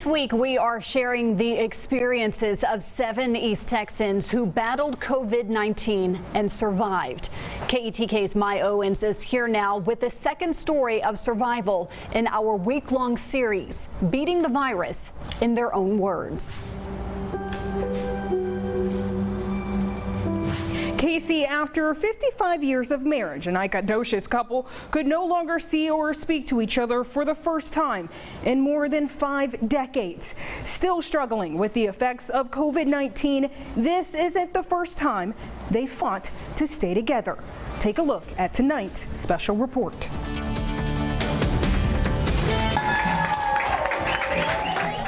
This week, we are sharing the experiences of 7 East Texans who battled COVID-19 and survived. KETK's My Owens is here now with the second story of survival in our week-long series, Beating the Virus in Their Own Words. Casey, after 55 years of marriage, a Nacogdoches couple could no longer see or speak to each other for the first time in more than 5 decades. Still struggling with the effects of COVID-19, this isn't the first time they fought to stay together. Take a look at tonight's special report.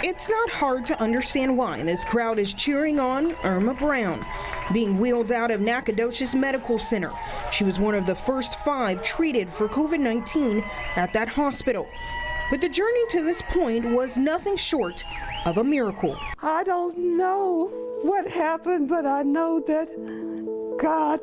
It's not hard to understand why this crowd is cheering on Irma Brown. Being wheeled out of Nacogdoches Medical Center, she was one of the first 5 treated for COVID-19 at that hospital. But the journey to this point was nothing short of a miracle. I don't know what happened, but I know that God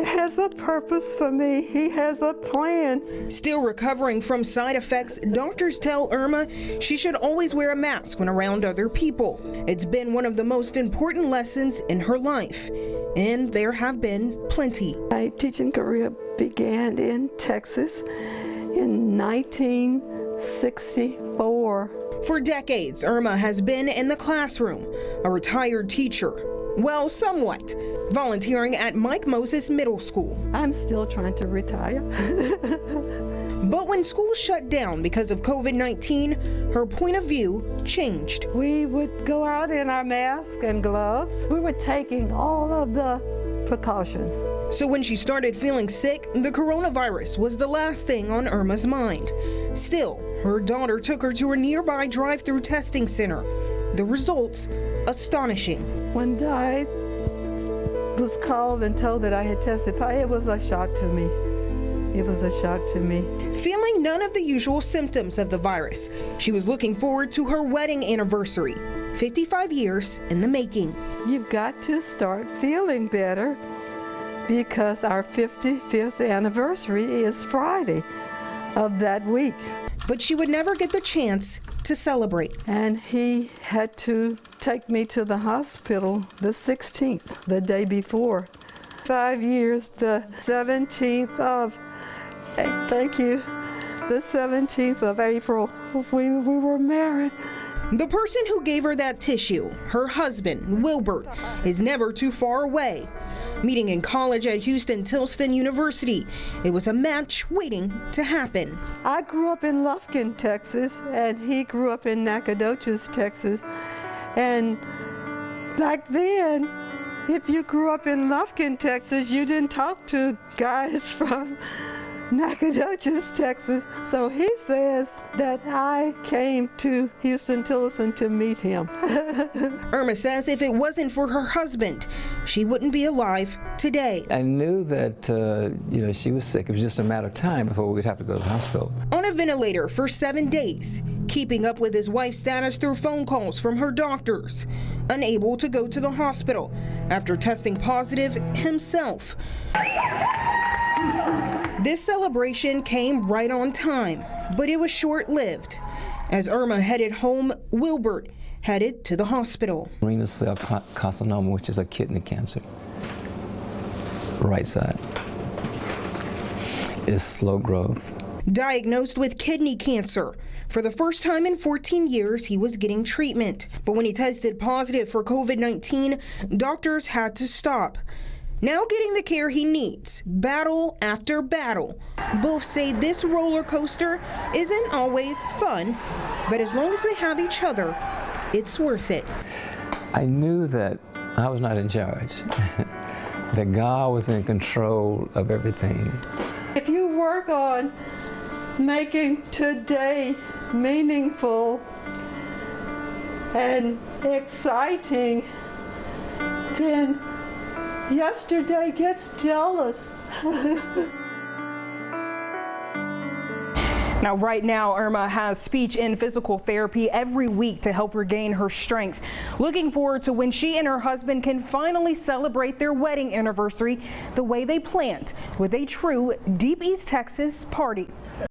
has a purpose for me. He has a plan. Still recovering from side effects, doctors tell Irma she should always wear a mask when around other people. It's been one of the most important lessons in her life, and there have been plenty. My teaching career began in Texas in 1964. For decades, Irma has been in the classroom, a retired teacher. Well, somewhat. Volunteering at Mike Moses Middle School. I'm still trying to retire. But when school shut down because of COVID-19, her point of view changed. We would go out in our masks and gloves. We were taking all of the precautions. So when she started feeling sick, the coronavirus was the last thing on Irma's mind. Still, her daughter took her to a nearby drive-through testing center. The results astonishing. When I was called and told that I had tested positive, it was a shock to me. It was a shock to me. Feeling none of the usual symptoms of the virus, she was looking forward to her wedding anniversary, 55 years in the making. You've got to start feeling better because our 55th anniversary is Friday of that week. But she would never get the chance to celebrate. And he had to take me to the hospital the 16th, the day before. 5 years, the 17th of, thank you, the 17th of April, we were married. The person who gave her that tissue, her husband, Wilbert, is never too far away. Meeting in college at Houston-Tilson University, it was a match waiting to happen. I grew up in Lufkin, Texas, and he grew up in Nacogdoches, Texas. And back then, if you grew up in Lufkin, Texas, you didn't talk to guys from Nacogdoches, Texas. So he says that I came to Houston-Tilson to meet him. Irma says if it wasn't for her husband, she wouldn't be alive today. I knew that she was sick. It was just a matter of time before we'd have to go to the hospital. On a ventilator for 7 days, keeping up with his wife's status through phone calls from her doctors. Unable to go to the hospital after testing positive himself. This celebration came right on time, but it was short-lived. As Irma headed home, Wilbert headed to the hospital. Renal cell carcinoma, which is a kidney cancer. Right side. It's slow growth. Diagnosed with kidney cancer. For the first time in 14 years, he was getting treatment. But when he tested positive for COVID-19, doctors had to stop. Now getting the care he needs, battle after battle. Both say this roller coaster isn't always fun, but as long as they have each other, it's worth it. I knew that I was not in charge, that God was in control of everything. If you work on making today meaningful and exciting, then yesterday gets jealous. Now, right now, Irma has speech and physical therapy every week to help regain her strength. Looking forward to when she and her husband can finally celebrate their wedding anniversary the way they planned, with a true Deep East Texas party.